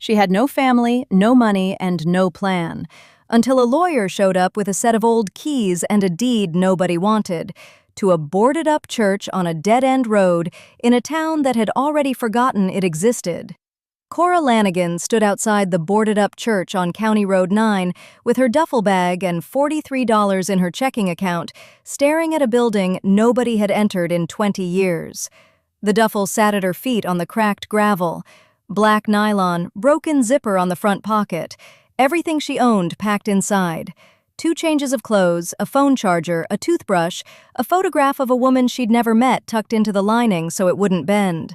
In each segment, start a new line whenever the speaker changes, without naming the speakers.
She had no family, no money, and no plan, until a lawyer showed up with a set of old keys and a deed nobody wanted, to a boarded-up church on a dead-end road in a town that had already forgotten it existed. Cora Lanigan stood outside the boarded-up church on County Road 9 with her duffel bag and $43 in her checking account, staring at a building nobody had entered in 20 years. The duffel sat at her feet on the cracked gravel. Black nylon, broken zipper on the front pocket. Everything she owned packed inside. 2 changes of clothes, a phone charger, a toothbrush, a photograph of a woman she'd never met tucked into the lining so it wouldn't bend.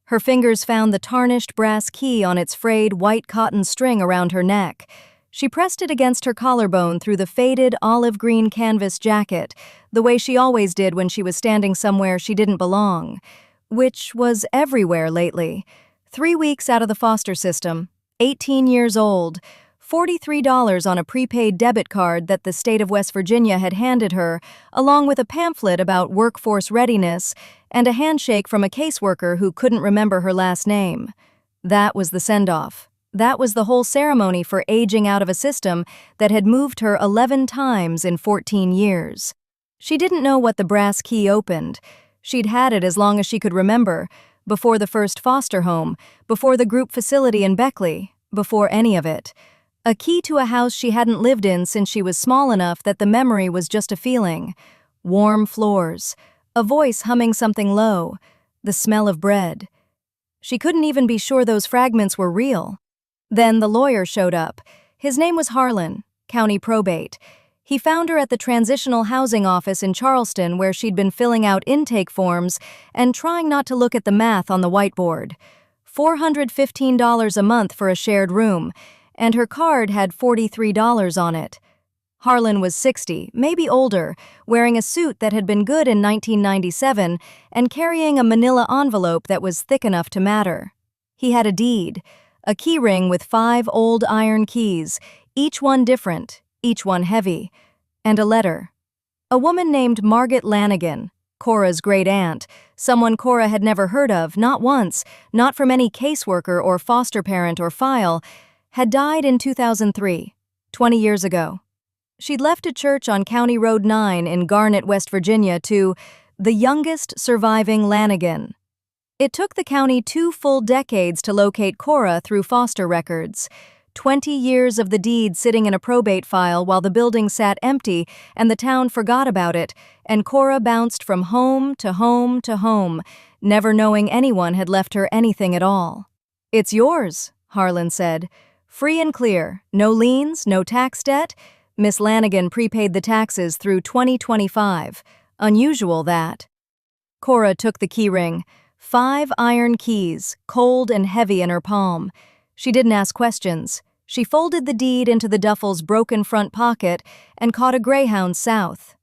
Her fingers found the tarnished brass key on its frayed white cotton string around her neck. She pressed it against her collarbone through the faded olive-green canvas jacket, the way she always did when she was standing somewhere she didn't belong. Which was everywhere lately. 3 weeks out of the foster system, 18 years old, $43 on a prepaid debit card that the state of West Virginia had handed her, along with a pamphlet about workforce readiness and a handshake from a caseworker who couldn't remember her last name. That was the send-off. That was the whole ceremony for aging out of a system that had moved her 11 times in 14 years. She didn't know what the brass key opened. She'd had it as long as she could remember, before the first foster home, before the group facility in Beckley, before any of it. A key to a house she hadn't lived in since she was small enough that the memory was just a feeling. Warm floors, a voice humming something low, the smell of bread. She couldn't even be sure those fragments were real. Then the lawyer showed up. His name was Harlan, county probate. He found her at the transitional housing office in Charleston where she'd been filling out intake forms and trying not to look at the math on the whiteboard. $415 a month for a shared room, and her card had $43 on it. Harlan was 60, maybe older, wearing a suit that had been good in 1997 and carrying a manila envelope that was thick enough to matter. He had a deed, a key ring with 5 old iron keys, each one different, each one heavy, and a letter. A woman named Margaret Lanigan, Cora's great-aunt, someone Cora had never heard of, not once, not from any caseworker or foster parent or file, had died in 2003, 20 years ago. She'd left a church on County Road 9 in Garnett, West Virginia to the youngest surviving Lanigan. It took the county 2 full decades to locate Cora through foster records. 20 years of the deed sitting in a probate file while the building sat empty and the town forgot about it, and Cora bounced from home to home to home, never knowing anyone had left her anything at all. "It's yours," Harlan said. "Free and clear, no liens, no tax debt." Miss Lanigan prepaid the taxes through 2025. Unusual, that. Cora took the keyring. 5 iron keys, cold and heavy in her palm. She didn't ask questions. She folded the deed into the duffel's broken front pocket and caught a Greyhound south.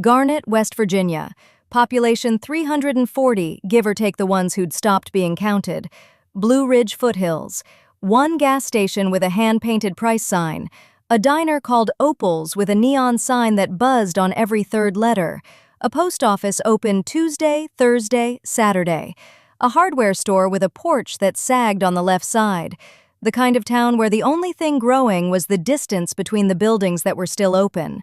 Garnett, West Virginia. Population 340, give or take the ones who'd stopped being counted. Blue Ridge foothills. 1 gas station with a hand-painted price sign. A diner called Opal's with a neon sign that buzzed on every 3rd letter. A post office open Tuesday, Thursday, Saturday. A hardware store with a porch that sagged on the left side. The kind of town where the only thing growing was the distance between the buildings that were still open.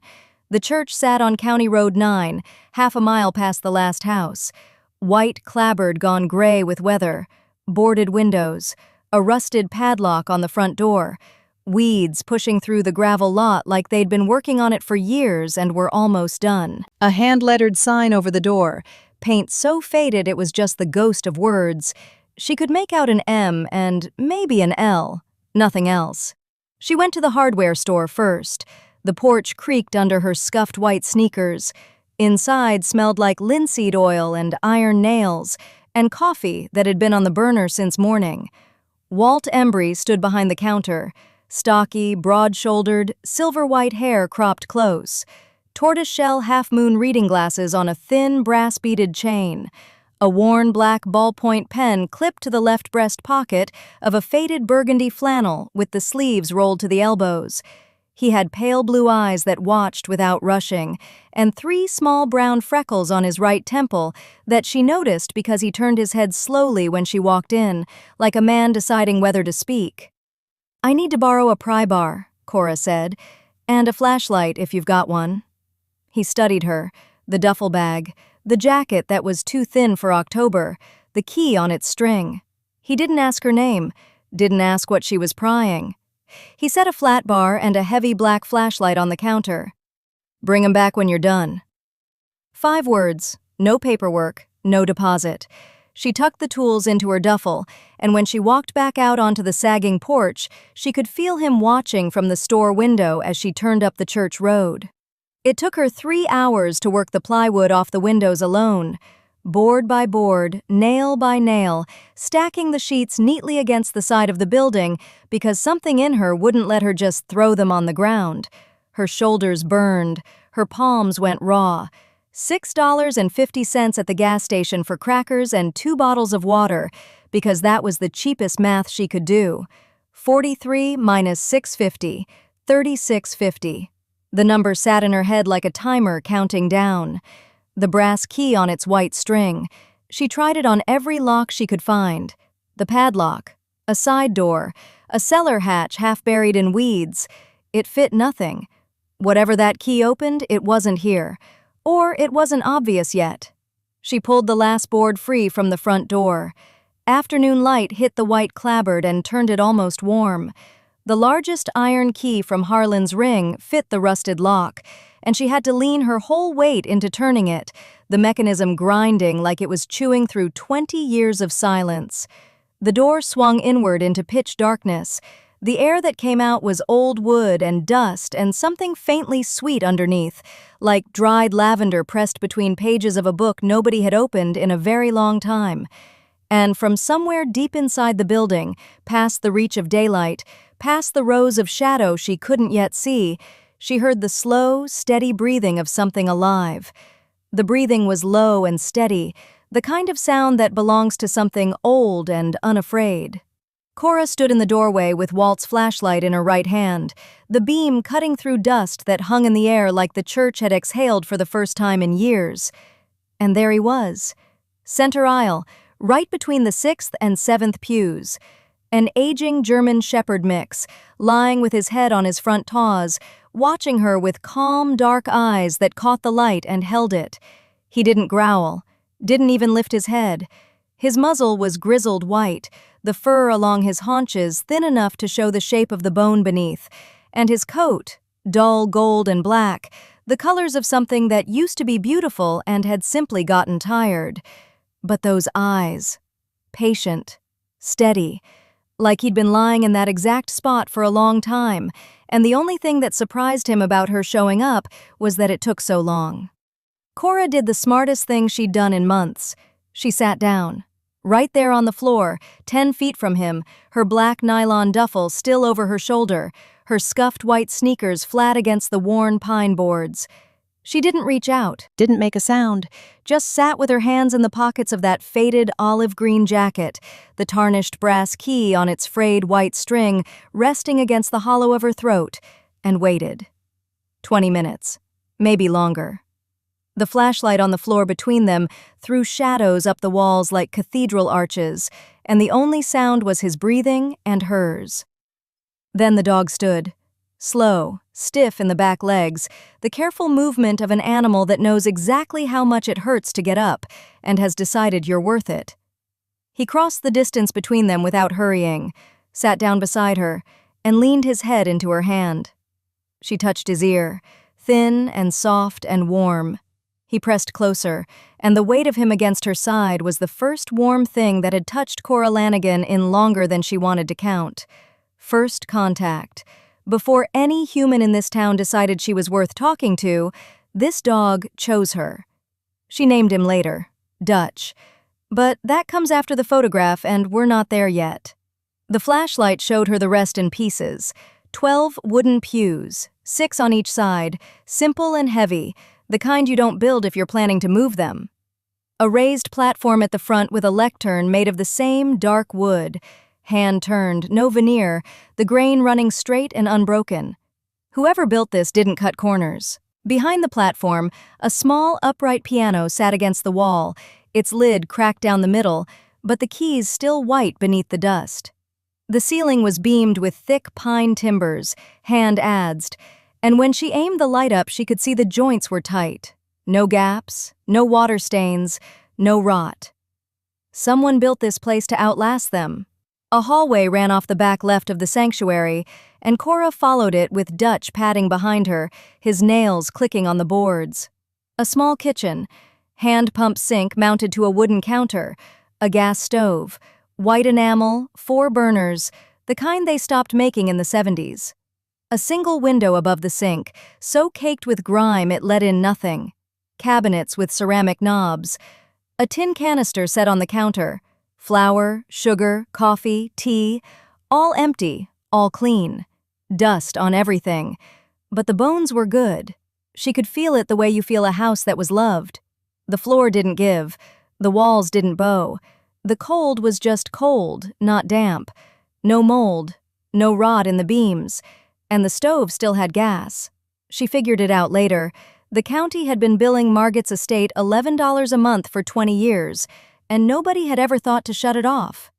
The church sat on County Road 9, half a mile past the last house. White clapboard gone gray with weather. Boarded windows. A rusted padlock on the front door. Weeds pushing through the gravel lot like they'd been working on it for years and were almost done. A hand-lettered sign over the door. Paint so faded it was just the ghost of words. She could make out an M and maybe an L. Nothing else. She went to the hardware store first. The porch creaked under her scuffed white sneakers. Inside smelled like linseed oil and iron nails, and coffee that had been on the burner since morning. Walt Embry stood behind the counter. Stocky, broad-shouldered, silver-white hair cropped close. Tortoiseshell half-moon reading glasses on a thin, brass-beaded chain. A worn black ballpoint pen clipped to the left breast pocket of a faded burgundy flannel with the sleeves rolled to the elbows. He had pale blue eyes that watched without rushing, and 3 small brown freckles on his right temple that she noticed because he turned his head slowly when she walked in, like a man deciding whether to speak. "I need to borrow a pry bar," Cora said, "and a flashlight if you've got one." He studied her, the duffel bag, the jacket that was too thin for October, the key on its string. He didn't ask her name, didn't ask what she was prying. He set a flat bar and a heavy black flashlight on the counter. "Bring 'em back when you're done." 5 words, no paperwork, no deposit. She tucked the tools into her duffel, and when she walked back out onto the sagging porch, she could feel him watching from the store window as she turned up the church road. It took her 3 hours to work the plywood off the windows alone, board by board, nail by nail, stacking the sheets neatly against the side of the building because something in her wouldn't let her just throw them on the ground. Her shoulders burned, her palms went raw. $6.50 at the gas station for crackers and 2 bottles of water, because that was the cheapest math she could do. 43 minus 650, 36.50. The number sat in her head like a timer counting down. The brass key on its white string. She tried it on every lock she could find. The padlock, a side door, a cellar hatch half buried in weeds. It fit nothing. Whatever that key opened, it wasn't here. Or it wasn't obvious yet. She pulled the last board free from the front door. Afternoon light hit the white clapboard and turned it almost warm. The largest iron key from Harlan's ring fit the rusted lock, and she had to lean her whole weight into turning it, the mechanism grinding like it was chewing through 20 years of silence. The door swung inward into pitch darkness. The air that came out was old wood and dust and something faintly sweet underneath, like dried lavender pressed between pages of a book nobody had opened in a very long time. And from somewhere deep inside the building, past the reach of daylight, past the rows of shadow she couldn't yet see, she heard the slow, steady breathing of something alive. The breathing was low and steady, the kind of sound that belongs to something old and unafraid. Cora stood in the doorway with Walt's flashlight in her right hand, the beam cutting through dust that hung in the air like the church had exhaled for the first time in years. And there he was, center aisle, right between the 6th and 7th pews. An aging German shepherd mix, lying with his head on his front paws, watching her with calm, dark eyes that caught the light and held it. He didn't growl, didn't even lift his head. His muzzle was grizzled white, the fur along his haunches thin enough to show the shape of the bone beneath, and his coat, dull gold and black, the colors of something that used to be beautiful and had simply gotten tired. But those eyes, patient, steady, like he'd been lying in that exact spot for a long time, and the only thing that surprised him about her showing up was that it took so long. Cora did the smartest thing she'd done in months. She sat down. Right there on the floor, 10 feet from him, her black nylon duffel still over her shoulder, her scuffed white sneakers flat against the worn pine boards. She didn't reach out, didn't make a sound, just sat with her hands in the pockets of that faded olive-green jacket, the tarnished brass key on its frayed white string resting against the hollow of her throat, and waited. 20 minutes, maybe longer. The flashlight on the floor between them threw shadows up the walls like cathedral arches, and the only sound was his breathing and hers. Then the dog stood, slow, stiff in the back legs, the careful movement of an animal that knows exactly how much it hurts to get up and has decided you're worth it. He crossed the distance between them without hurrying, sat down beside her, and leaned his head into her hand. She touched his ear, thin and soft and warm. He pressed closer, and the weight of him against her side was the first warm thing that had touched Cora Lanigan in longer than she wanted to count. First contact. Before any human in this town decided she was worth talking to, this dog chose her. She named him later, Dutch. But that comes after the photograph, and we're not there yet. The flashlight showed her the rest in pieces. 12 wooden pews, 6 on each side, simple and heavy, the kind you don't build if you're planning to move them. A raised platform at the front with a lectern made of the same dark wood, hand-turned, no veneer, the grain running straight and unbroken. Whoever built this didn't cut corners. Behind the platform, a small upright piano sat against the wall, its lid cracked down the middle, but the keys still white beneath the dust. The ceiling was beamed with thick pine timbers, hand-adzed, and when she aimed the light up, she could see the joints were tight. No gaps, no water stains, no rot. Someone built this place to outlast them. A hallway ran off the back left of the sanctuary, and Cora followed it with Dutch padding behind her, his nails clicking on the boards. A small kitchen, hand-pump sink mounted to a wooden counter, a gas stove, white enamel, 4 burners, the kind they stopped making in the 70s. A single window above the sink, so caked with grime it let in nothing. Cabinets with ceramic knobs. A tin canister set on the counter. Flour, sugar, coffee, tea, all empty, all clean. Dust on everything. But the bones were good. She could feel it the way you feel a house that was loved. The floor didn't give. The walls didn't bow. The cold was just cold, not damp. No mold, no rot in the beams. And the stove still had gas. She figured it out later. The county had been billing Margot's estate $11 a month for 20 years, and nobody had ever thought to shut it off.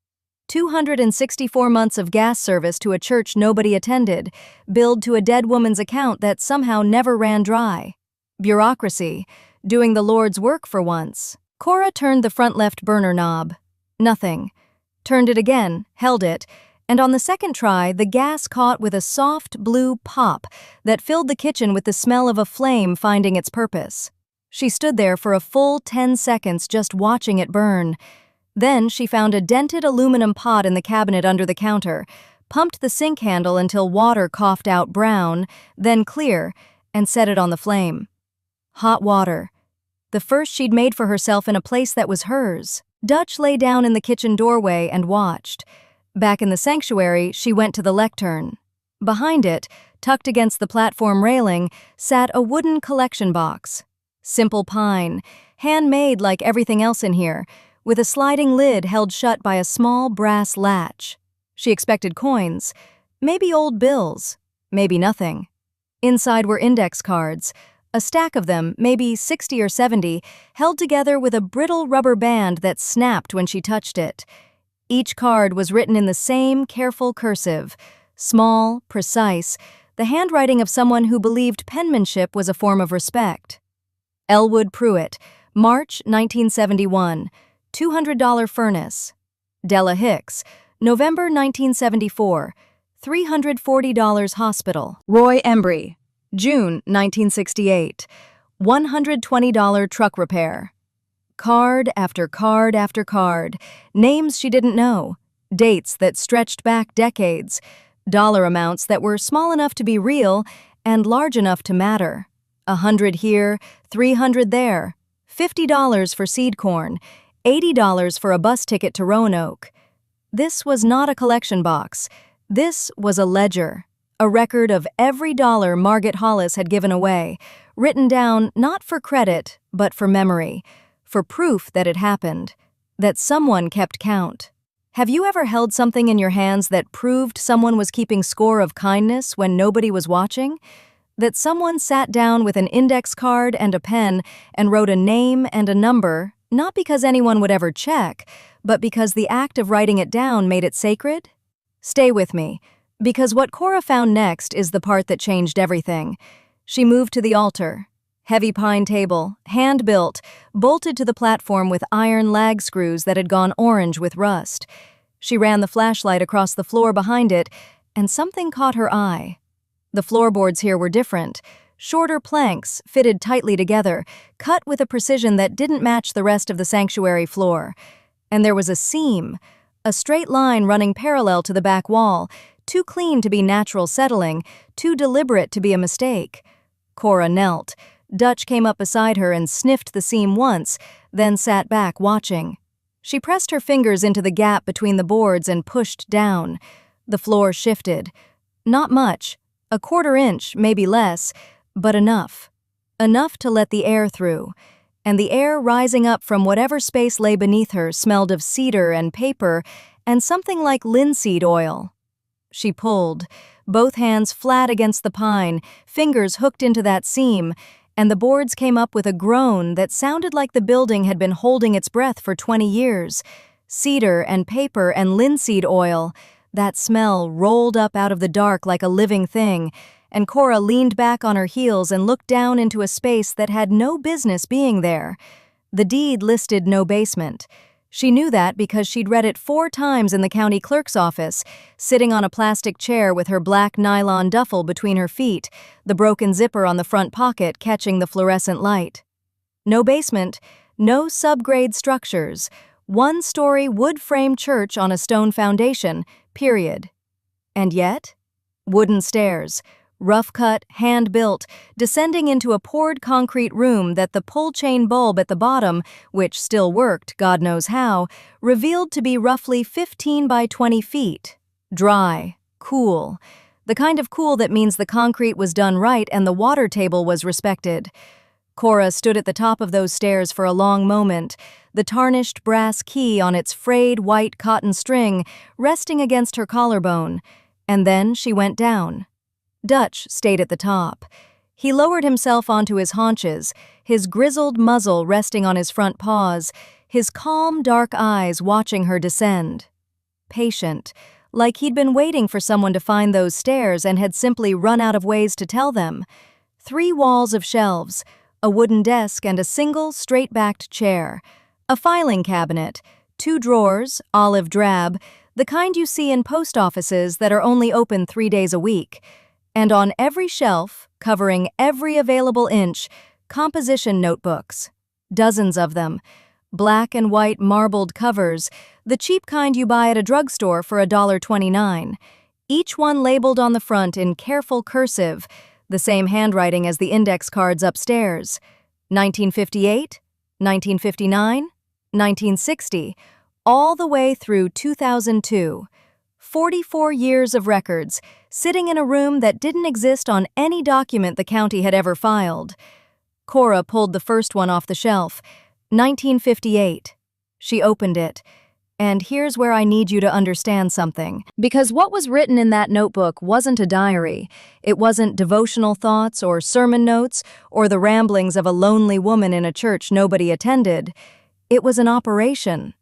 264 months of gas service to a church nobody attended, billed to a dead woman's account that somehow never ran dry. Bureaucracy, doing the Lord's work for once. Cora turned the front left burner knob. Nothing. Turned it again, held it, and on the second try, the gas caught with a soft blue pop that filled the kitchen with the smell of a flame finding its purpose. She stood there for a full 10 seconds just watching it burn. Then she found a dented aluminum pot in the cabinet under the counter, pumped the sink handle until water coughed out brown, then clear, and set it on the flame. Hot water. The first she'd made for herself in a place that was hers. Dutch lay down in the kitchen doorway and watched. Back in the sanctuary, she went to the lectern. Behind it, tucked against the platform railing, sat a wooden collection box. Simple pine, handmade like everything else in here, with a sliding lid held shut by a small brass latch. She expected coins, maybe old bills, maybe nothing. Inside were index cards, a stack of them, maybe 60 or 70, held together with a brittle rubber band that snapped when she touched it. Each card was written in the same careful cursive, small, precise, the handwriting of someone who believed penmanship was a form of respect. Elwood Pruitt, March 1971, $200 furnace. Della Hicks, November 1974, $340 hospital. Roy Embry, June 1968, $120 truck repair. Card after card after card, names she didn't know, dates that stretched back decades, dollar amounts that were small enough to be real and large enough to matter. 100 here, 300 there, $50 for seed corn, $80 for a bus ticket to Roanoke. This was not a collection box. This was a ledger, a record of every dollar Margot Hollis had given away, written down not for credit, but for memory. For proof that it happened, that someone kept count. Have you ever held something in your hands that proved someone was keeping score of kindness when nobody was watching? That someone sat down with an index card and a pen and wrote a name and a number, not because anyone would ever check, but because the act of writing it down made it sacred? Stay with me, because what Cora found next is the part that changed everything. She moved to the altar. Heavy pine table, hand-built, bolted to the platform with iron lag screws that had gone orange with rust. She ran the flashlight across the floor behind it, and something caught her eye. The floorboards here were different. Shorter planks, fitted tightly together, cut with a precision that didn't match the rest of the sanctuary floor. And there was a seam, a straight line running parallel to the back wall, too clean to be natural settling, too deliberate to be a mistake. Cora knelt. Dutch came up beside her and sniffed the seam once, then sat back watching. She pressed her fingers into the gap between the boards and pushed down. The floor shifted. Not much, a quarter inch, maybe less, but enough. Enough to let the air through. And the air rising up from whatever space lay beneath her smelled of cedar and paper and something like linseed oil. She pulled, both hands flat against the pine, fingers hooked into that seam, and the boards came up with a groan that sounded like the building had been holding its breath for 20 years. Cedar and paper and linseed oil, That smell rolled up out of the dark like a living thing, and Cora leaned back on her heels and looked down into a space that had no business being there. The deed listed no basement. She knew that because she'd read it 4 times in the county clerk's office, sitting on a plastic chair with her black nylon duffel between her feet, the broken zipper on the front pocket catching the fluorescent light. No basement, no subgrade structures, 1-story wood-frame church on a stone foundation, period. And yet, wooden stairs, rough-cut, hand-built, descending into a poured concrete room that the pull-chain bulb at the bottom, which still worked, God knows how, revealed to be roughly 15 by 20 feet. Dry, cool. The kind of cool that means the concrete was done right and the water table was respected. Cora stood at the top of those stairs for a long moment, the tarnished brass key on its frayed white cotton string resting against her collarbone, and then she went down. Dutch stayed at the top. He lowered himself onto his haunches, his grizzled muzzle resting on his front paws, his calm, dark eyes watching her descend. Patient, like he'd been waiting for someone to find those stairs and had simply run out of ways to tell them. 3 walls of shelves, a wooden desk and a single, straight-backed chair, a filing cabinet, 2 drawers, olive drab, the kind you see in post offices that are only open 3 days a week. And on every shelf, covering every available inch, composition notebooks. Dozens of them. Black and white marbled covers, the cheap kind you buy at a drugstore for $1.29. Each one labeled on the front in careful cursive, the same handwriting as the index cards upstairs. 1958, 1959, 1960, all the way through 2002. 44 years of records, sitting in a room that didn't exist on any document the county had ever filed. Cora pulled the first one off the shelf. 1958. She opened it. And here's where I need you to understand something. Because what was written in that notebook wasn't a diary. It wasn't devotional thoughts or sermon notes or the ramblings of a lonely woman in a church nobody attended. It was an operation.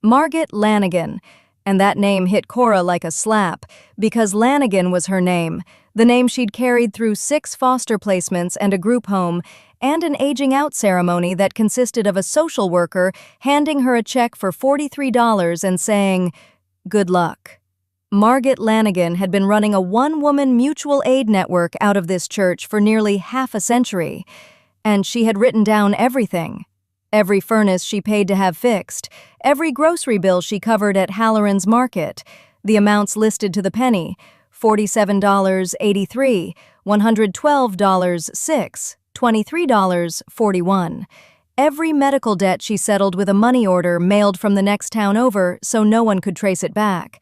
Margaret Lanigan. And that name hit Cora like a slap, because Lanigan was her name, the name she'd carried through 6 foster placements and a group home, and an aging out ceremony that consisted of a social worker handing her a check for $43 and saying, "Good luck." Margaret Lanigan had been running a 1-woman mutual aid network out of this church for nearly half a century, and she had written down everything. Every furnace she paid to have fixed, every grocery bill she covered at Halloran's Market, the amounts listed to the penny, $47.83, $112.06, $23.41. Every medical debt she settled with a money order mailed from the next town over so no one could trace it back.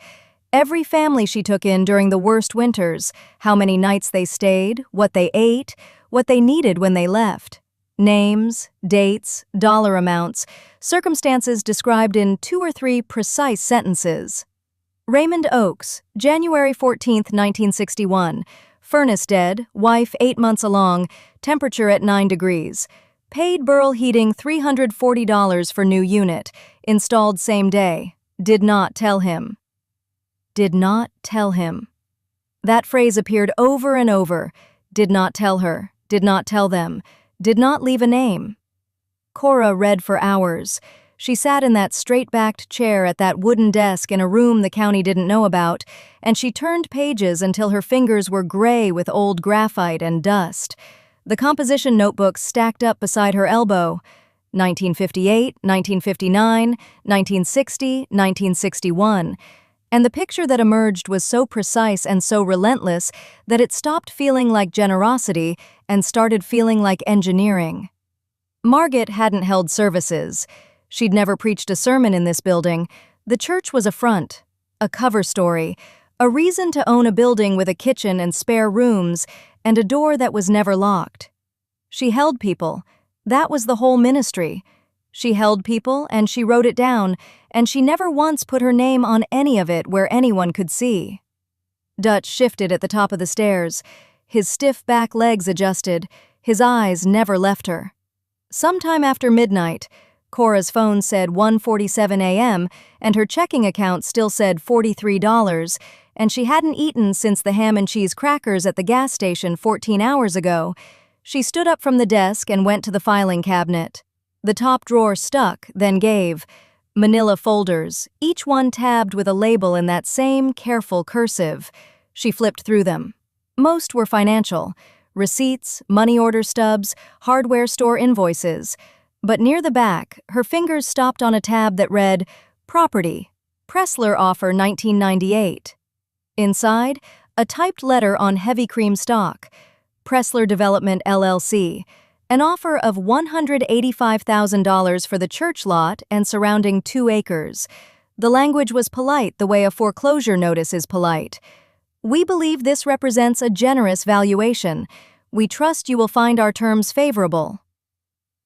Every family she took in during the worst winters, how many nights they stayed, what they ate, what they needed when they left. Names, dates, dollar amounts, circumstances described in 2 or 3 precise sentences. Raymond Oakes, January 14, 1961. Furnace dead, wife 8 months along, temperature at 9 degrees. Paid Burl Heating $340 for new unit, installed same day. Did not tell him. Did not tell him. That phrase appeared over and over. Did not tell her, did not tell them. Did not leave a name. Cora read for hours. She sat in that straight-backed chair at that wooden desk in a room the county didn't know about, and she turned pages until her fingers were gray with old graphite and dust. The composition notebooks stacked up beside her elbow. 1958, 1959, 1960, 1961. And the picture that emerged was so precise and so relentless that it stopped feeling like generosity and started feeling like engineering. Margaret hadn't held services. She'd never preached a sermon in this building. The church was a front, a cover story, a reason to own a building with a kitchen and spare rooms, and a door that was never locked. She held people. That was the whole ministry. She held people, and she wrote it down, and she never once put her name on any of it where anyone could see. Dutch shifted at the top of the stairs. His stiff back legs adjusted. His eyes never left her. Sometime after midnight, Cora's phone said 1:47 a.m., and her checking account still said $43, and she hadn't eaten since the ham and cheese crackers at the gas station 14 hours ago. She stood up from the desk and went to the filing cabinet. The top drawer stuck, then gave. Manila folders, each one tabbed with a label in that same careful cursive. She flipped through them. Most were financial. Receipts, money order stubs, hardware store invoices. But near the back, her fingers stopped on a tab that read, Property, Pressler Offer 1998. Inside, a typed letter on heavy cream stock, Pressler Development LLC, an offer of $185,000 for the church lot and surrounding 2 acres. The language was polite the way a foreclosure notice is polite. We believe this represents a generous valuation. We trust you will find our terms favorable.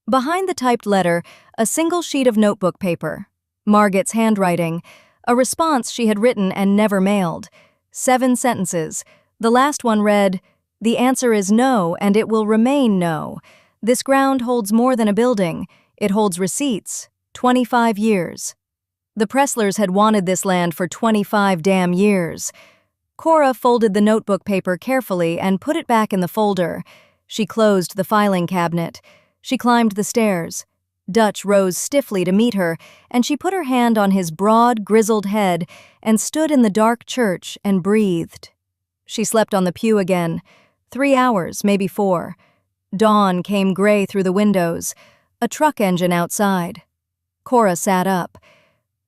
Behind the typed letter, a single sheet of notebook paper. Margaret's handwriting, a response she had written and never mailed. 7 sentences. The last one read, The answer is no, and it will remain no. This ground holds more than a building. It holds receipts. 25 years. The Presslers had wanted this land for 25 damn years. Cora folded the notebook paper carefully and put it back in the folder. She closed the filing cabinet. She climbed the stairs. Dutch rose stiffly to meet her, and she put her hand on his broad, grizzled head and stood in the dark church and breathed. She slept on the pew again. 3 hours, maybe 4. Dawn came gray through the windows. A truck engine outside. Cora sat up.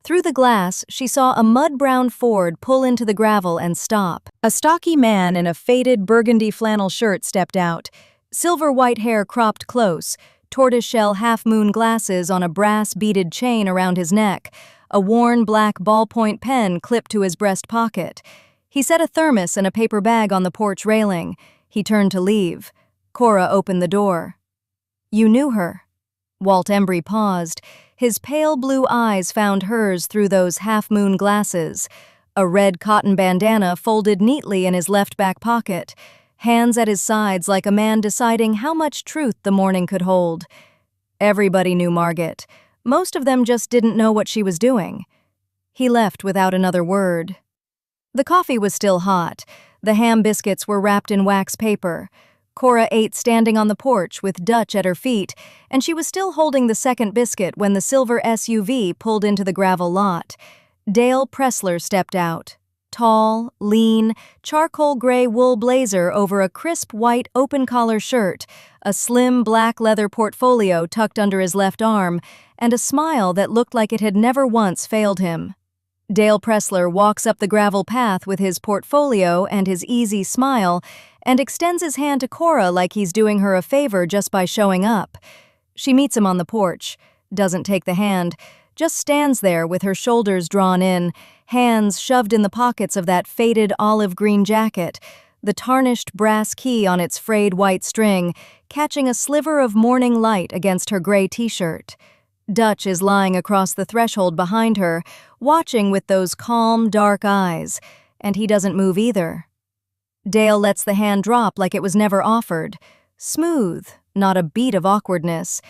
Through the glass, she saw a mud-brown Ford pull into the gravel and stop. A stocky man in a faded burgundy flannel shirt stepped out. Silver-white hair cropped close, tortoiseshell half-moon glasses on a brass-beaded chain around his neck, a worn black ballpoint pen clipped to his breast pocket. He set a thermos and a paper bag on the porch railing. He turned to leave. Cora opened the door. You knew her. Walt Embry paused. His pale blue eyes found hers through those half-moon glasses. A red cotton bandana folded neatly in his left back pocket. Hands at his sides like a man deciding how much truth the morning could hold. Everybody knew Margaret. Most of them just didn't know what she was doing. He left without another word. The coffee was still hot. The ham biscuits were wrapped in wax paper. Cora ate standing on the porch with Dutch at her feet, and she was still holding the second biscuit when the silver SUV pulled into the gravel lot. Dale Pressler stepped out. Tall, lean, charcoal gray wool blazer over a crisp white open-collar shirt, a slim black leather portfolio tucked under his left arm, and a smile that looked like it had never once failed him. Dale Pressler walks up the gravel path with his portfolio and his easy smile and extends his hand to Cora like he's doing her a favor just by showing up. She meets him on the porch, doesn't take the hand, just stands there with her shoulders drawn in, hands shoved in the pockets of that faded olive-green jacket, the tarnished brass key on its frayed white string, catching a sliver of morning light against her gray t-shirt. Dutch is lying across the threshold behind her, watching with those calm, dark eyes, and he doesn't move either. Dale lets the hand drop like it was never offered. Smooth, not a beat of awkwardness.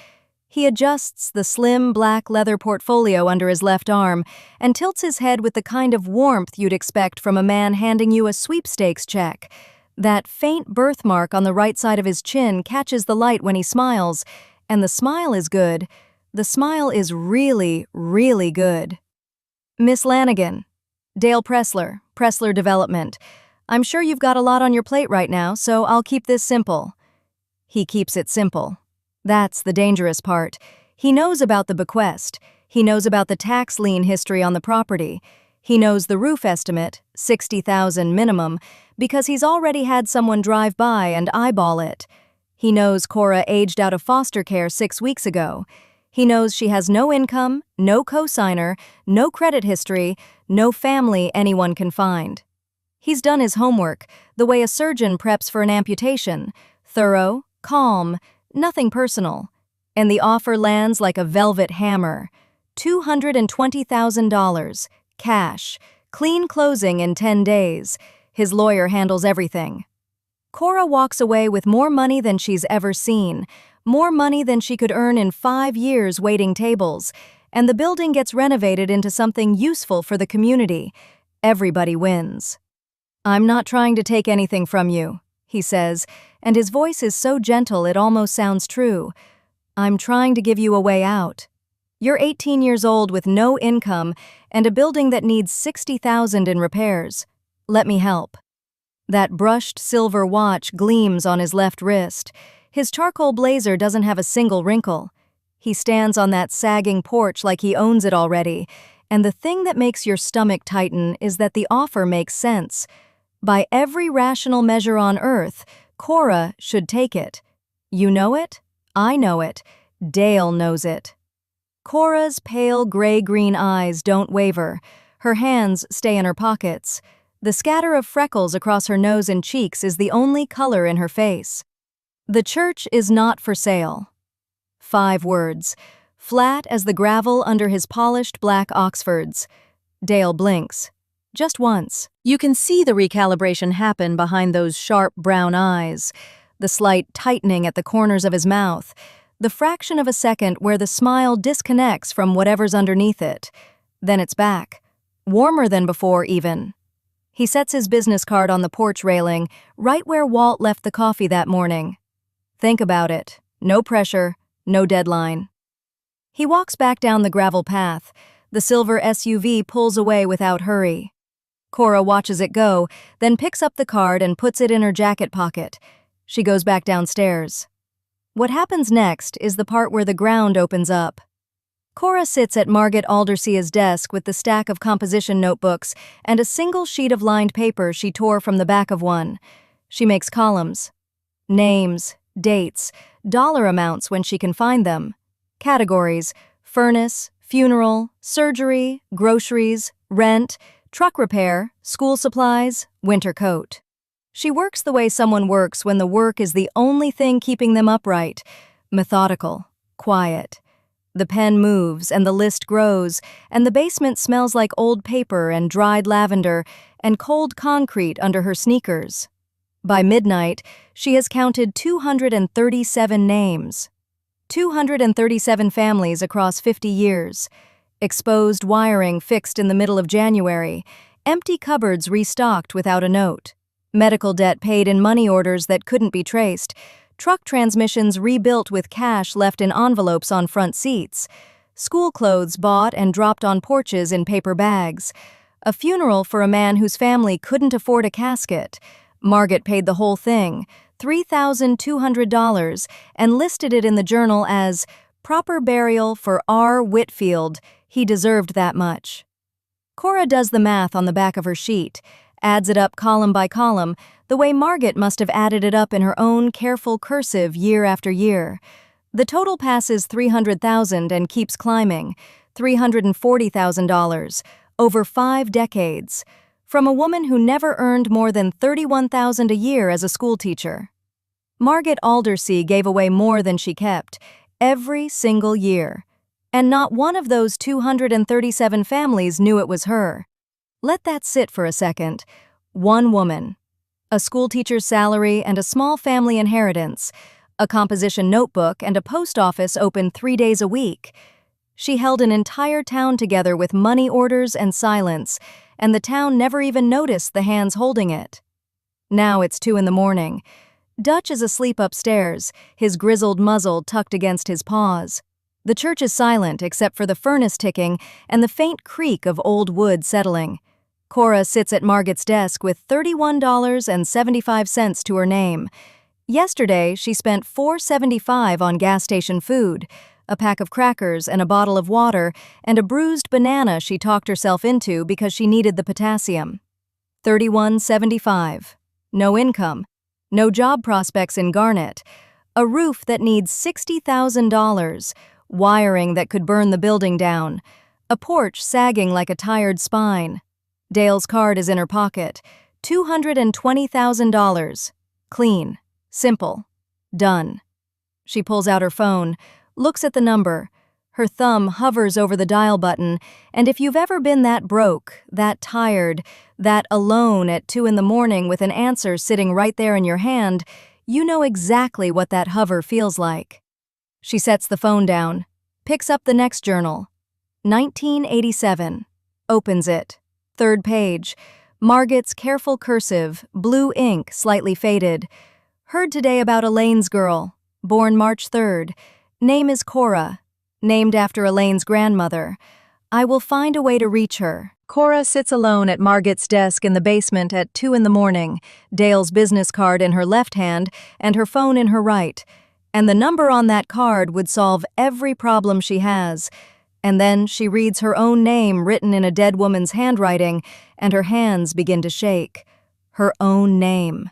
He adjusts the slim black leather portfolio under his left arm and tilts his head with the kind of warmth you'd expect from a man handing you a sweepstakes check. That faint birthmark on the right side of his chin catches the light when he smiles, and the smile is good. The smile is really, really good. Miss Lanigan. Dale Pressler, Pressler Development. I'm sure you've got a lot on your plate right now, so I'll keep this simple. He keeps it simple. That's the dangerous part. He knows about the bequest. He knows about the tax lien history on the property. He knows the roof estimate, $60,000 minimum, because he's already had someone drive by and eyeball it. He knows Cora aged out of foster care 6 weeks ago. He knows she has no income, no cosigner, no credit history, no family anyone can find. He's done his homework, the way a surgeon preps for an amputation. Thorough, calm, nothing personal. And the offer lands like a velvet hammer. $220,000, cash, clean closing in 10 days. His lawyer handles everything. Cora walks away with more money than she's ever seen. More money than she could earn in 5 years waiting tables, and the building gets renovated into something useful for the community. Everybody wins. "I'm not trying to take anything from you," he says, and his voice is so gentle it almost sounds true. "I'm trying to give you a way out. You're 18 years old with no income and a building that needs $60,000 in repairs. Let me help." That brushed silver watch gleams on his left wrist. His charcoal blazer doesn't have a single wrinkle. He stands on that sagging porch like he owns it already, and the thing that makes your stomach tighten is that the offer makes sense. By every rational measure on earth, Cora should take it. You know it? I know it. Dale knows it. Cora's pale gray-green eyes don't waver. Her hands stay in her pockets. The scatter of freckles across her nose and cheeks is the only color in her face. The church is not for sale. 5 words, flat as the gravel under his polished black Oxfords. Dale blinks. Just once. You can see the recalibration happen behind those sharp brown eyes, the slight tightening at the corners of his mouth, the fraction of a second where the smile disconnects from whatever's underneath it. Then it's back. Warmer than before, even. He sets his business card on the porch railing, right where Walt left the coffee that morning. Think about it. No pressure, no deadline. He walks back down the gravel path. The silver SUV pulls away without hurry. Cora watches it go, then picks up the card and puts it in her jacket pocket. She goes back downstairs. What happens next is the part where the ground opens up. Cora sits at Margaret Aldersea's desk with the stack of composition notebooks and a single sheet of lined paper she tore from the back of one. She makes columns. Names, dates, dollar amounts when she can find them. Categories: furnace, funeral, surgery, groceries, rent, truck repair, school supplies, winter coat. She works the way someone works when the work is the only thing keeping them upright. Methodical, quiet. The pen moves and the list grows, and the basement smells like old paper and dried lavender and cold concrete under her sneakers. By midnight, she has counted 237 names. 237 families across 50 years. Exposed wiring fixed in the middle of January. Empty cupboards restocked without a note. Medical debt paid in money orders that couldn't be traced. Truck transmissions rebuilt with cash left in envelopes on front seats. School clothes bought and dropped on porches in paper bags. A funeral for a man whose family couldn't afford a casket. Margaret paid the whole thing, $3,200, and listed it in the journal as proper burial for R. Whitfield. He deserved that much. Cora does the math on the back of her sheet, adds it up column by column, the way Margaret must have added it up in her own careful cursive year after year. The total passes $300,000 and keeps climbing, $340,000, over 5 decades, from a woman who never earned more than $31,000 a year as a schoolteacher. Margaret Aldersea gave away more than she kept, every single year. And not one of those 237 families knew it was her. Let that sit for a second. One woman. A schoolteacher's salary and a small family inheritance. A composition notebook and a post office open 3 days a week. She held an entire town together with money orders and silence, and the town never even noticed the hands holding it. Now it's 2 a.m. Dutch is asleep upstairs, his grizzled muzzle tucked against his paws. The church is silent except for the furnace ticking and the faint creak of old wood settling. Cora sits at Margaret's desk with $31.75 to her name. Yesterday, she spent $4.75 on gas station food, a pack of crackers and a bottle of water, and a bruised banana she talked herself into because she needed the potassium. $31.75. No income. No job prospects in Garnet. A roof that needs $60,000. Wiring that could burn the building down. A porch sagging like a tired spine. Dale's card is in her pocket. $220,000. Clean. Simple. Done. She pulls out her phone, looks at the number. Her thumb hovers over the dial button, and if you've ever been that broke, that tired, that alone at 2 a.m. with an answer sitting right there in your hand, you know exactly what that hover feels like. She sets the phone down, picks up the next journal. 1987. Opens it. Third page. Margaret's careful cursive, blue ink, slightly faded. Heard today about Elaine's girl. Born March 3rd. Name is Cora. Named after Elaine's grandmother. I will find a way to reach her. Cora sits alone at Margaret's desk in the basement at 2 in the morning, Dale's business card in her left hand and her phone in her right. And the number on that card would solve every problem she has. And then she reads her own name written in a dead woman's handwriting, and her hands begin to shake. Her own name.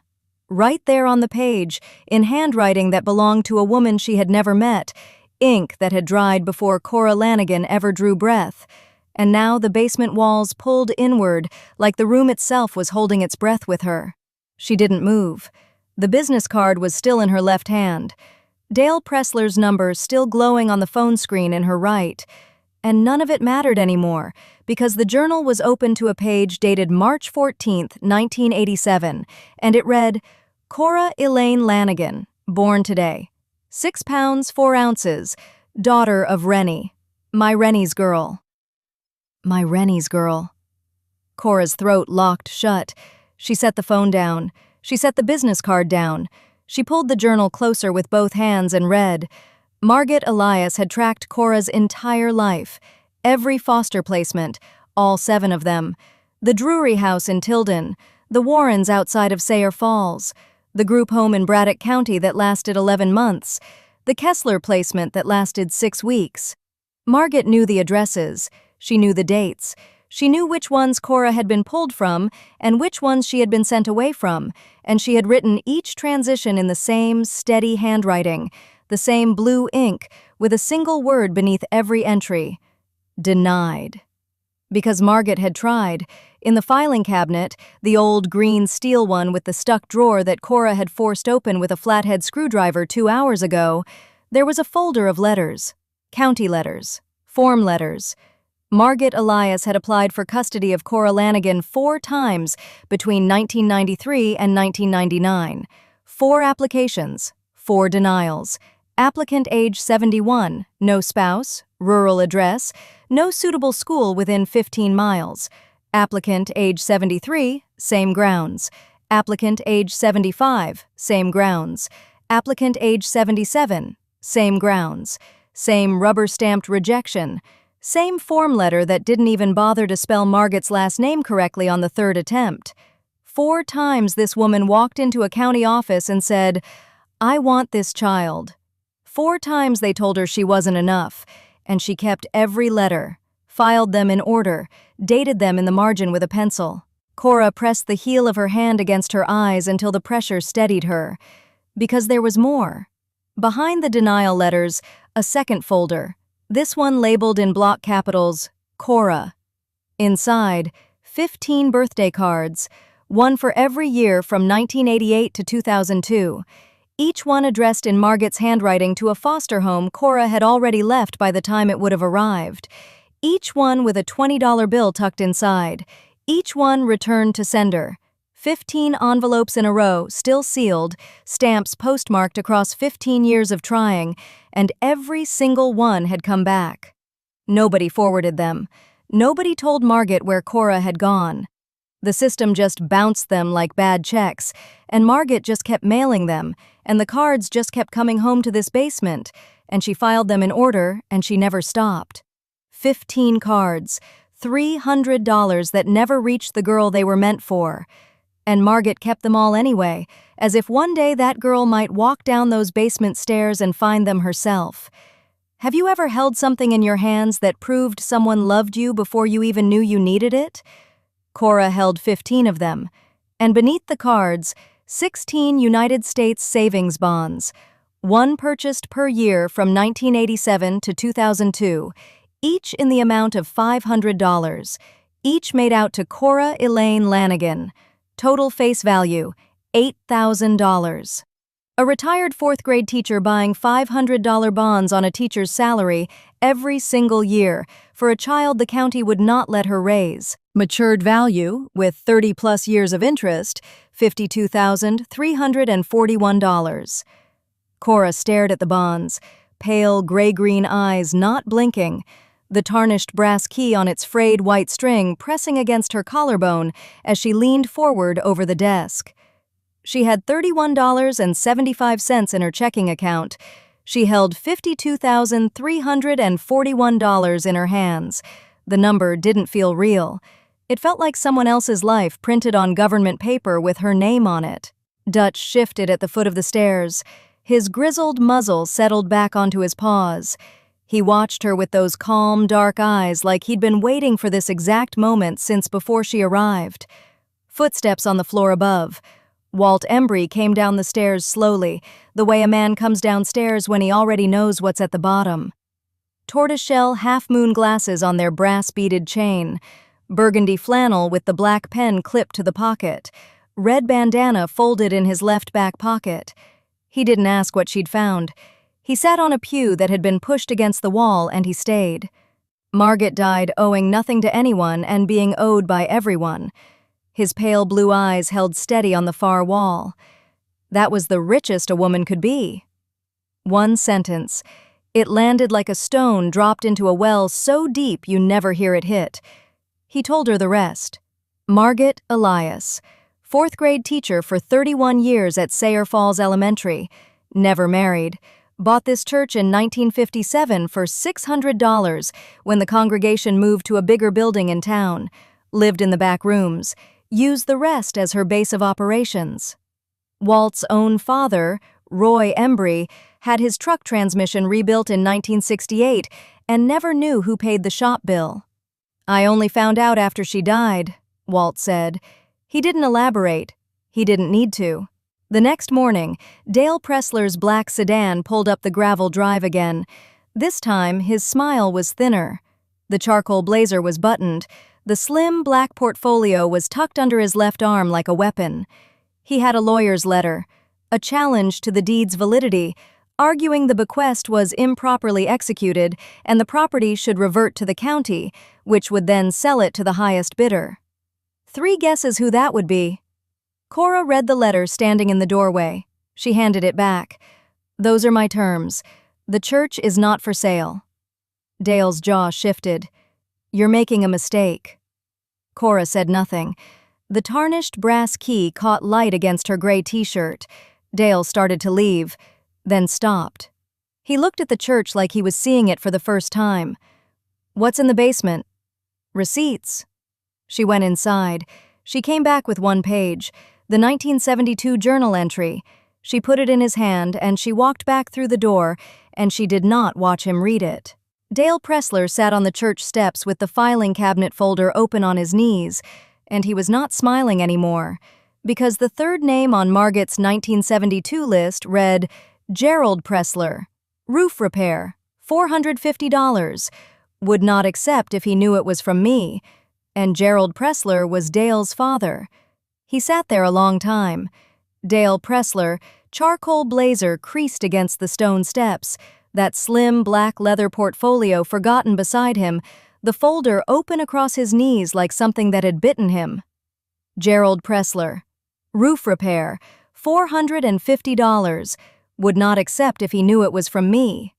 Right there on the page, in handwriting that belonged to a woman she had never met, ink that had dried before Cora Lanigan ever drew breath. And now the basement walls pulled inward, like the room itself was holding its breath with her. She didn't move. The business card was still in her left hand. Dale Pressler's number still glowing on the phone screen in her right. And none of it mattered anymore, because the journal was open to a page dated March 14th, 1987, and it read, Cora Elaine Lanigan, born today. 6 pounds, 4 ounces, daughter of Rennie. My Rennie's girl. My Rennie's girl. Cora's throat locked shut. She set the phone down. She set the business card down. She pulled the journal closer with both hands and read. Margaret Elias had tracked Cora's entire life. Every foster placement, all 7 of them. The Drury House in Tilden. The Warrens outside of Sayre Falls. The group home in Braddock County that lasted 11 months. The Kessler placement that lasted 6 weeks. Margaret knew the addresses. She knew the dates. She knew which ones Cora had been pulled from and which ones she had been sent away from, and she had written each transition in the same steady handwriting, the same blue ink, with a single word beneath every entry. Denied. Because Margaret had tried. In the filing cabinet, the old green steel one with the stuck drawer that Cora had forced open with a flathead screwdriver 2 hours ago, there was a folder of letters. County letters. Form letters. Margaret Elias had applied for custody of Cora Lanigan 4 times between 1993 and 1999. 4 applications, 4 denials. Applicant age 71, no spouse, rural address, no suitable school within 15 miles. Applicant age 73, same grounds. Applicant age 75, same grounds. Applicant age 77, same grounds. Same rubber-stamped rejection. Same form letter that didn't even bother to spell Margaret's last name correctly on the 3rd attempt. 4 times this woman walked into a county office and said, I want this child. 4 times they told her she wasn't enough, and she kept every letter, filed them in order, dated them in the margin with a pencil. Cora pressed the heel of her hand against her eyes until the pressure steadied her. Because there was more. Behind the denial letters, a second folder. This one labeled in block capitals, Cora. Inside, 15 birthday cards, one for every year from 1988 to 2002, each one addressed in Margaret's handwriting to a foster home Cora had already left by the time it would have arrived. Each one with a $20 bill tucked inside, each one returned to sender. 15 envelopes in a row, still sealed, stamps postmarked across 15 years of trying, and every single one had come back. Nobody forwarded them. Nobody told Margaret where Cora had gone. The system just bounced them like bad checks, and Margaret just kept mailing them, and the cards just kept coming home to this basement, and she filed them in order, and she never stopped. 15 cards, $300 that never reached the girl they were meant for. And Margaret kept them all anyway, as if one day that girl might walk down those basement stairs and find them herself. Have you ever held something in your hands that proved someone loved you before you even knew you needed it? Cora held 15 of them, and beneath the cards, 16 United States savings bonds, one purchased per year from 1987 to 2002, each in the amount of $500, each made out to Cora Elaine Lanigan. Total face value, $8,000. A retired 4th-grade teacher buying $500 bonds on a teacher's salary every single year for a child the county would not let her raise. Matured value, with 30-plus years of interest, $52,341. Cora stared at the bonds, pale gray-green eyes not blinking, the tarnished brass key on its frayed white string pressing against her collarbone as she leaned forward over the desk. She had $31.75 in her checking account. She held $52,341 in her hands. The number didn't feel real. It felt like someone else's life printed on government paper with her name on it. Dutch shifted at the foot of the stairs. His grizzled muzzle settled back onto his paws. He watched her with those calm, dark eyes like he'd been waiting for this exact moment since before she arrived. Footsteps on the floor above. Walt Embry came down the stairs slowly, the way a man comes downstairs when he already knows what's at the bottom. Tortoiseshell half-moon glasses on their brass-beaded chain, burgundy flannel with the black pen clipped to the pocket, red bandana folded in his left back pocket. He didn't ask what she'd found. He sat on a pew that had been pushed against the wall and he stayed. Margot died owing nothing to anyone and being owed by everyone. His pale blue eyes held steady on the far wall. That was the richest a woman could be. One sentence. It landed like a stone dropped into a well so deep you never hear it hit. He told her the rest. Margot Elias, 4th grade teacher for 31 years at Sayre Falls Elementary, never married, bought this church in 1957 for $600 when the congregation moved to a bigger building in town, lived in the back rooms, used the rest as her base of operations. Walt's own father, Roy Embry, had his truck transmission rebuilt in 1968 and never knew who paid the shop bill. "I only found out after she died," Walt said. He didn't elaborate. He didn't need to. The next morning, Dale Pressler's black sedan pulled up the gravel drive again. This time, his smile was thinner. The charcoal blazer was buttoned. The slim black portfolio was tucked under his left arm like a weapon. He had a lawyer's letter, a challenge to the deed's validity, arguing the bequest was improperly executed and the property should revert to the county, which would then sell it to the highest bidder. 3 guesses who that would be. Cora read the letter standing in the doorway. She handed it back. "Those are my terms. The church is not for sale." Dale's jaw shifted. "You're making a mistake." Cora said nothing. The tarnished brass key caught light against her gray t-shirt. Dale started to leave, then stopped. He looked at the church like he was seeing it for the first time. "What's in the basement?" "Receipts." She went inside. She came back with 1 page, the 1972 journal entry. She put it in his hand and she walked back through the door, and she did not watch him read it. Dale Pressler sat on the church steps with the filing cabinet folder open on his knees, and he was not smiling anymore, because the 3rd name on Margot's 1972 list read Gerald Pressler, roof repair, $450, would not accept if he knew it was from me, and Gerald Pressler was Dale's father. He sat there a long time. Dale Pressler, charcoal blazer creased against the stone steps, that slim black leather portfolio forgotten beside him, the folder open across his knees like something that had bitten him. Gerald Pressler, roof repair, $450, would not accept if he knew it was from me.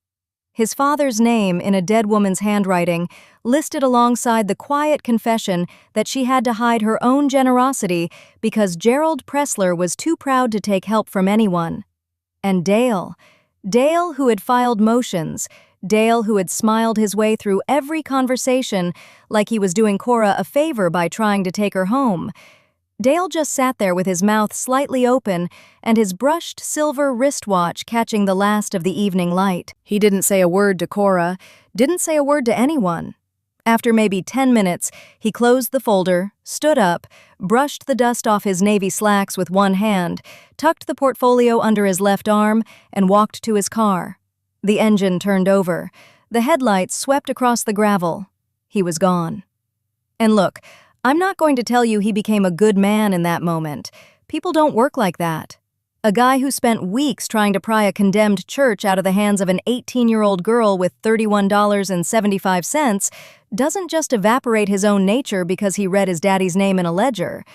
His father's name in a dead woman's handwriting, listed alongside the quiet confession that she had to hide her own generosity because Gerald Pressler was too proud to take help from anyone. And Dale, who had filed motions, Dale who had smiled his way through every conversation like he was doing Cora a favor by trying to take her home. Dale just sat there with his mouth slightly open and his brushed silver wristwatch catching the last of the evening light. He didn't say a word to Cora, didn't say a word to anyone. After maybe 10 minutes, he closed the folder, stood up, brushed the dust off his navy slacks with one hand, tucked the portfolio under his left arm, and walked to his car. The engine turned over. The headlights swept across the gravel. He was gone. And look, I'm not going to tell you he became a good man in that moment. People don't work like that. A guy who spent weeks trying to pry a condemned church out of the hands of an 18-year-old girl with $31.75 doesn't just evaporate his own nature because he read his daddy's name in a ledger.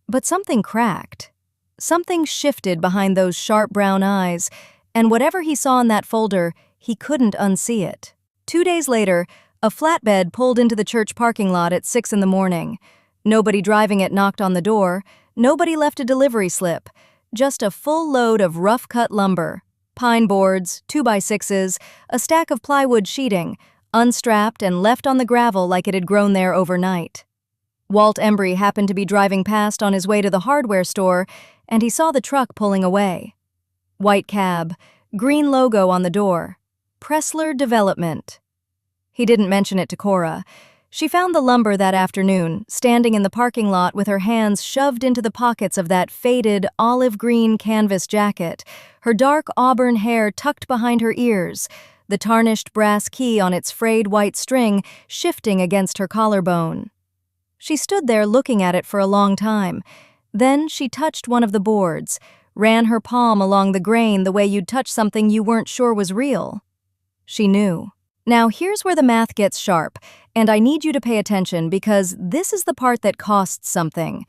But something cracked. Something shifted behind those sharp brown eyes, and whatever he saw in that folder, He couldn't unsee it. 2 days later, a flatbed pulled into the church parking lot at 6 in the morning. Nobody driving it knocked on the door. Nobody left a delivery slip. Just a full load of rough-cut lumber. Pine boards, 2x6s, a stack of plywood sheeting, unstrapped and left on the gravel like it had grown there overnight. Walt Embry happened to be driving past on his way to the hardware store, and he saw the truck pulling away. White cab, green logo on the door. Pressler Development. He didn't mention it to Cora. She found the lumber that afternoon, standing in the parking lot with her hands shoved into the pockets of that faded olive-green canvas jacket, her dark auburn hair tucked behind her ears, the tarnished brass key on its frayed white string shifting against her collarbone. She stood there looking at it for a long time. Then she touched one of the boards, ran her palm along the grain the way you'd touch something you weren't sure was real. She knew. Now here's where the math gets sharp, and I need you to pay attention because this is the part that costs something.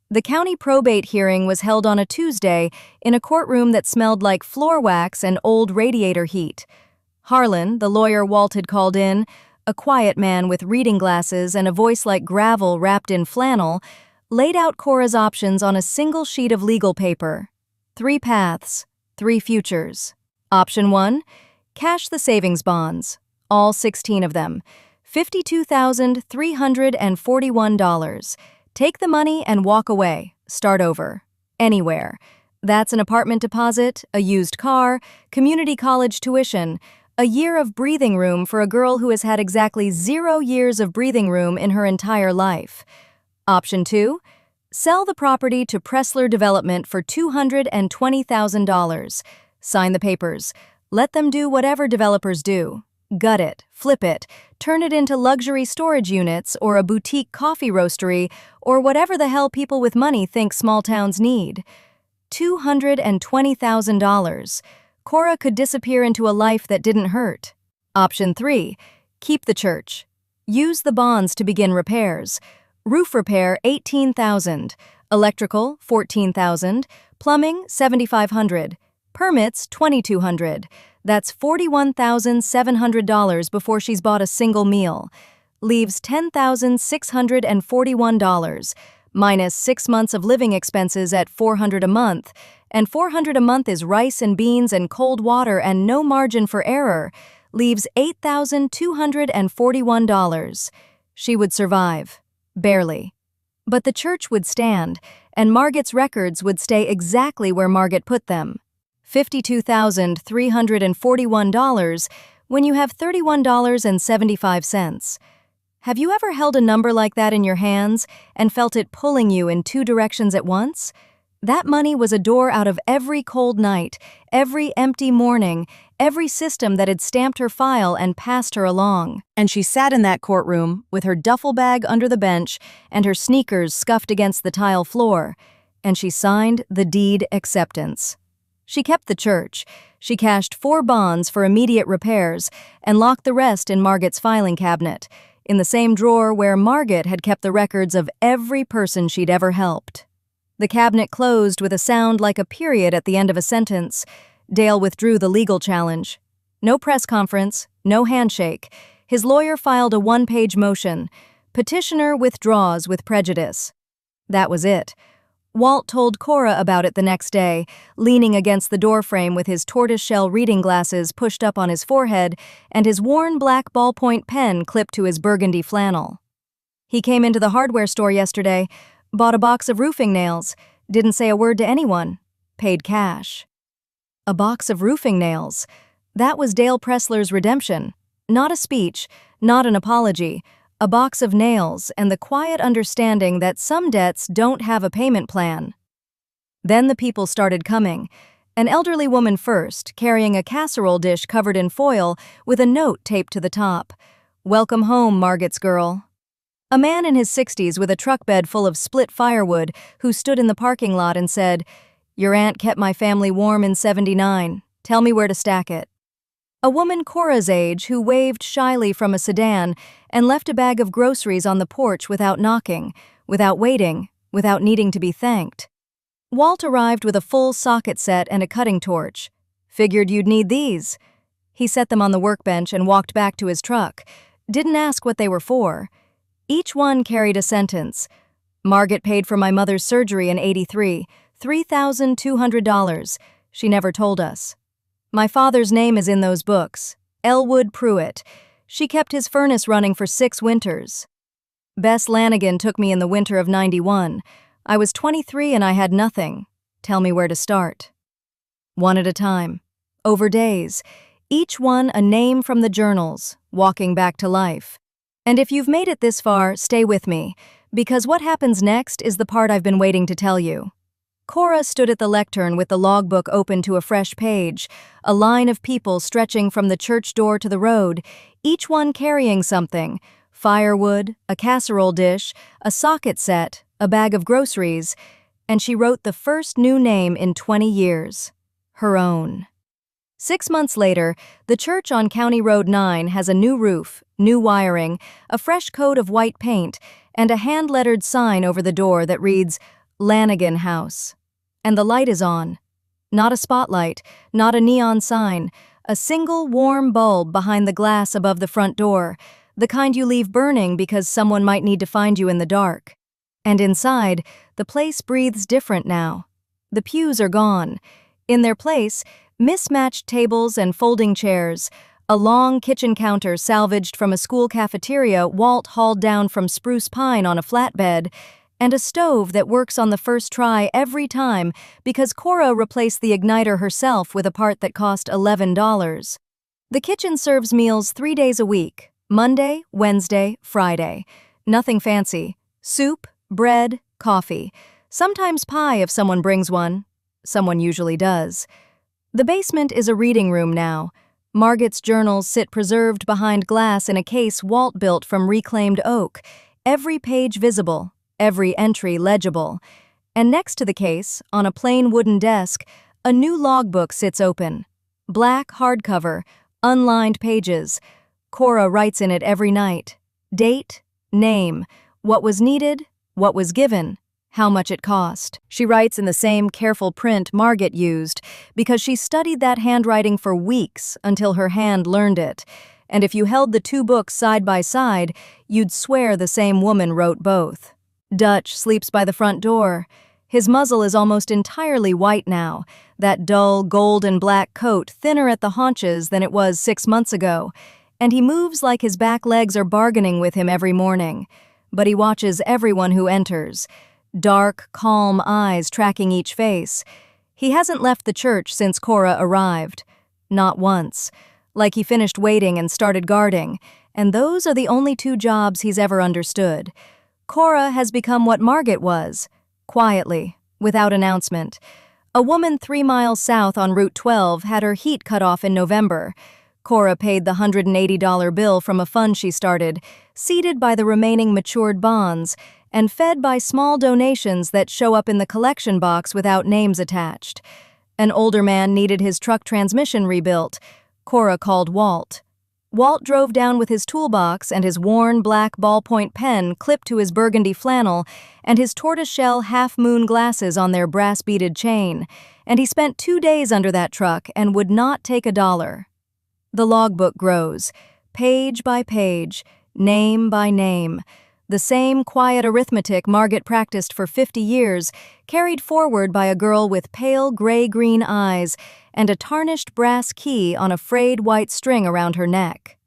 The county probate hearing was held on a Tuesday in a courtroom that smelled like floor wax and old radiator heat. Harlan, the lawyer Walt had called in, a quiet man with reading glasses and a voice like gravel wrapped in flannel, laid out Cora's options on a single sheet of legal paper. 3 paths, 3 futures. Option 1, cash the savings bonds, all 16 of them, $52,341. Take the money and walk away, start over, anywhere. That's an apartment deposit, a used car, community college tuition, a year of breathing room for a girl who has had exactly 0 years of breathing room in her entire life. Option 2, sell the property to Pressler Development for $220,000. Sign the papers. Let them do whatever developers do. Gut it, flip it, turn it into luxury storage units or a boutique coffee roastery or whatever the hell people with money think small towns need. $220,000. Cora could disappear into a life that didn't hurt. Option 3, keep the church. Use the bonds to begin repairs. Roof repair, $18,000. Electrical, $14,000. Plumbing, $7,500. Permits, $2,200. That's $41,700 before she's bought a single meal. Leaves $10,641, minus 6 months of living expenses at $400 a month, and $400 a month is rice and beans and cold water and no margin for error, leaves $8,241. She would survive. Barely. But the church would stand, and Margot's records would stay exactly where Margot put them. $52,341 when you have $31.75. Have you ever held a number like that in your hands and felt it pulling you in 2 directions at once? That money was a door out of every cold night, every empty morning, every system that had stamped her file and passed her along. And she sat in that courtroom with her duffel bag under the bench and her sneakers scuffed against the tile floor, and she signed the deed acceptance. She kept the church. She cashed 4 bonds for immediate repairs and locked the rest in Margot's filing cabinet, in the same drawer where Margot had kept the records of every person she'd ever helped. The cabinet closed with a sound like a period at the end of a sentence. Dale withdrew the legal challenge. No press conference, no handshake. His lawyer filed a 1-page motion. Petitioner withdraws with prejudice. That was it. Walt told Cora about it the next day, leaning against the doorframe with his tortoiseshell reading glasses pushed up on his forehead and his worn black ballpoint pen clipped to his burgundy flannel. He came into the hardware store yesterday, bought a box of roofing nails, didn't say a word to anyone, paid cash. A box of roofing nails. That was Dale Pressler's redemption. Not a speech, not an apology, a box of nails and the quiet understanding that some debts don't have a payment plan. Then the people started coming. An elderly woman first, carrying a casserole dish covered in foil with a note taped to the top. "Welcome home, Margot's girl." A man in his 60s with a truck bed full of split firewood who stood in the parking lot and said, "Your aunt kept my family warm in '79. Tell me where to stack it." A woman Cora's age who waved shyly from a sedan and left a bag of groceries on the porch without knocking, without waiting, without needing to be thanked. Walt arrived with a full socket set and a cutting torch. "Figured you'd need these." He set them on the workbench and walked back to his truck. Didn't ask what they were for. Each one carried a sentence. Margaret paid for my mother's surgery in '83, $3,200. She never told us. My father's name is in those books. Elwood Pruitt. She kept his furnace running for 6 winters. Bess Lanigan took me in the winter of '91. I was 23 and I had nothing. Tell me where to start. One at a time. Over days. Each one a name from the journals, walking back to life. And if you've made it this far, stay with me, because what happens next is the part I've been waiting to tell you. Cora stood at the lectern with the logbook open to a fresh page, a line of people stretching from the church door to the road, each one carrying something: firewood, a casserole dish, a socket set, a bag of groceries, and she wrote the first new name in 20 years. Her own. 6 months later, the church on County Road 9 has a new roof, new wiring, a fresh coat of white paint, and a hand-lettered sign over the door that reads, Lanigan House. And the light is on. Not a spotlight, not a neon sign, a single warm bulb behind the glass above the front door, the kind you leave burning because someone might need to find you in the dark. And inside, the place breathes different now. The pews are gone. In their place, mismatched tables and folding chairs, a long kitchen counter salvaged from a school cafeteria Walt hauled down from spruce pine on a flatbed, and a stove that works on the first try every time because Cora replaced the igniter herself with a part that cost $11. The kitchen serves meals 3 days a week, Monday, Wednesday, Friday. Nothing fancy. Soup, bread, coffee. Sometimes pie if someone brings one. Someone usually does. The basement is a reading room now. Margaret's journals sit preserved behind glass in a case Walt built from reclaimed oak, every page visible, every entry legible. And next to the case, on a plain wooden desk, a new logbook sits open. Black hardcover, unlined pages. Cora writes in it every night. Date, name, what was needed, what was given, how much it cost. She writes in the same careful print Margaret used because she studied that handwriting for weeks until her hand learned it. And if you held the 2 books side by side, you'd swear the same woman wrote both. Dutch sleeps by the front door. His muzzle is almost entirely white now, that dull gold and black coat thinner at the haunches than it was 6 months ago, and he moves like his back legs are bargaining with him every morning. But he watches everyone who enters. Dark, calm eyes tracking each face. He hasn't left the church since Cora arrived. Not once. Like he finished waiting and started guarding, and those are the only 2 jobs he's ever understood. Cora has become what Margaret was, quietly, without announcement. A woman 3 miles south on Route 12 had her heat cut off in November. Cora paid the $180 bill from a fund she started, seated by the remaining matured bonds, and fed by small donations that show up in the collection box without names attached. An older man needed his truck transmission rebuilt. Cora called Walt. Walt drove down with his toolbox and his worn black ballpoint pen clipped to his burgundy flannel and his tortoiseshell half-moon glasses on their brass-beaded chain, and he spent 2 days under that truck and would not take $1. The logbook grows, page by page, name by name. The same quiet arithmetic Margaret practiced for 50 years, carried forward by a girl with pale gray-green eyes and a tarnished brass key on a frayed white string around her neck.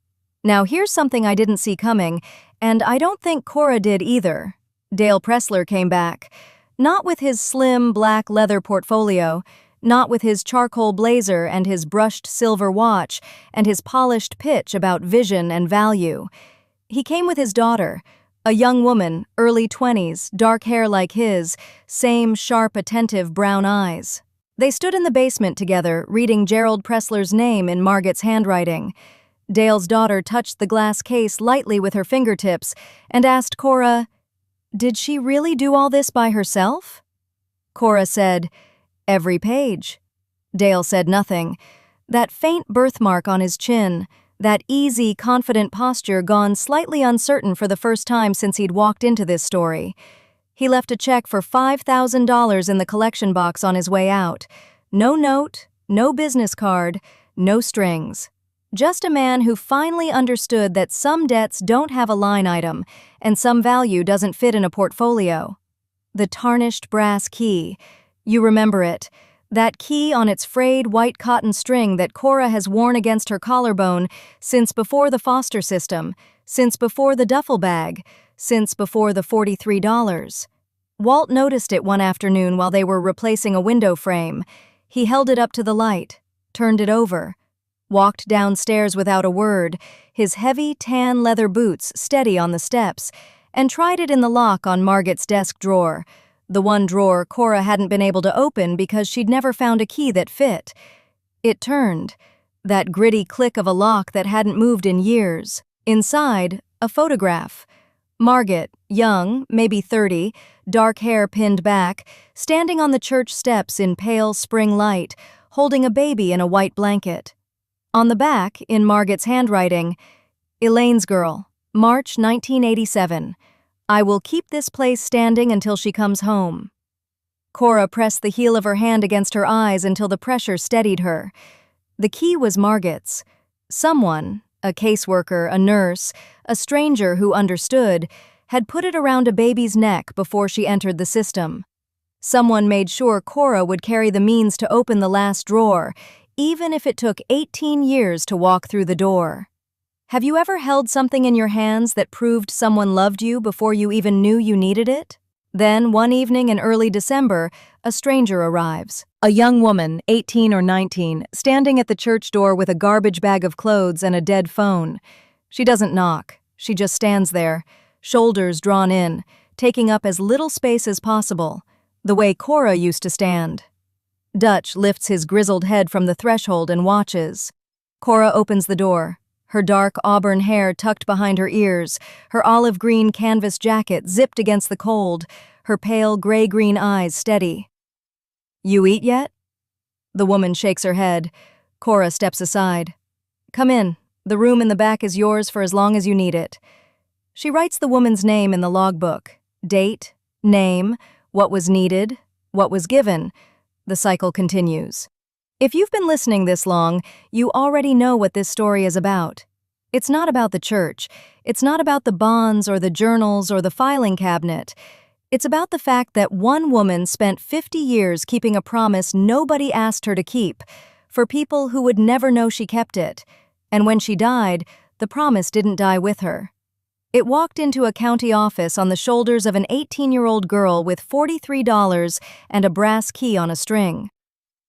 Now here's something I didn't see coming, and I don't think Cora did either. Dale Pressler came back. Not with his slim black leather portfolio, not with his charcoal blazer and his brushed silver watch and his polished pitch about vision and value. He came with his daughter, a young woman, early 20s, dark hair like his, same sharp, attentive brown eyes. They stood in the basement together, reading Gerald Pressler's name in Margaret's handwriting. Dale's daughter touched the glass case lightly with her fingertips and asked Cora, "Did she really do all this by herself?" Cora said, "Every page." Dale said nothing. That faint birthmark on his chin, that easy, confident posture gone slightly uncertain for the first time since he'd walked into this story. He left a check for $5,000 in the collection box on his way out. No note, no business card, no strings. Just a man who finally understood that some debts don't have a line item and some value doesn't fit in a portfolio. The tarnished brass key. You remember it. That key on its frayed white cotton string that Cora has worn against her collarbone since before the foster system, since before the duffel bag, since before the $43. Walt noticed it one afternoon while they were replacing a window frame. He held it up to the light, turned it over, walked downstairs without a word, his heavy tan leather boots steady on the steps, and tried it in the lock on Margot's desk drawer, the one drawer Cora hadn't been able to open because she'd never found a key that fit. It turned, that gritty click of a lock that hadn't moved in years. Inside, a photograph. Margot, young, maybe 30, dark hair pinned back, standing on the church steps in pale spring light, holding a baby in a white blanket. On the back, in Margot's handwriting, Elaine's girl, March 1987. I will keep this place standing until she comes home. Cora pressed the heel of her hand against her eyes until the pressure steadied her. The key was Margot's. Someone, a caseworker, a nurse, a stranger who understood, had put it around a baby's neck before she entered the system. Someone made sure Cora would carry the means to open the last drawer, even if it took 18 years to walk through the door. Have you ever held something in your hands that proved someone loved you before you even knew you needed it? Then, one evening in early December, a stranger arrives. A young woman, 18 or 19, standing at the church door with a garbage bag of clothes and a dead phone. She doesn't knock. She just stands there, shoulders drawn in, taking up as little space as possible, the way Cora used to stand. Dutch lifts his grizzled head from the threshold and watches. Cora opens the door, her dark auburn hair tucked behind her ears, her olive-green canvas jacket zipped against the cold, her pale gray-green eyes steady. You eat yet? The woman shakes her head. Cora steps aside. Come in. The room in the back is yours for as long as you need it. She writes the woman's name in the logbook. Date, name, what was needed, what was given. The cycle continues. If you've been listening this long, you already know what this story is about. It's not about the church. It's not about the bonds or the journals or the filing cabinet. It's about the fact that one woman spent 50 years keeping a promise nobody asked her to keep, for people who would never know she kept it. And when she died, the promise didn't die with her. It walked into a county office on the shoulders of an 18-year-old girl with $43 and a brass key on a string.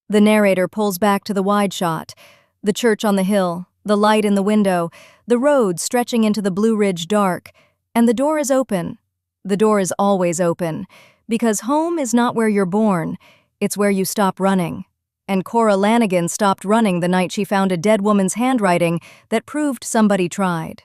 The narrator pulls back to the wide shot. The church on the hill, the light in the window, the road stretching into the Blue Ridge dark, and the door is open. The door is always open, because home is not where you're born, it's where you stop running. And Cora Lanigan stopped running the night she found a dead woman's handwriting that proved somebody tried.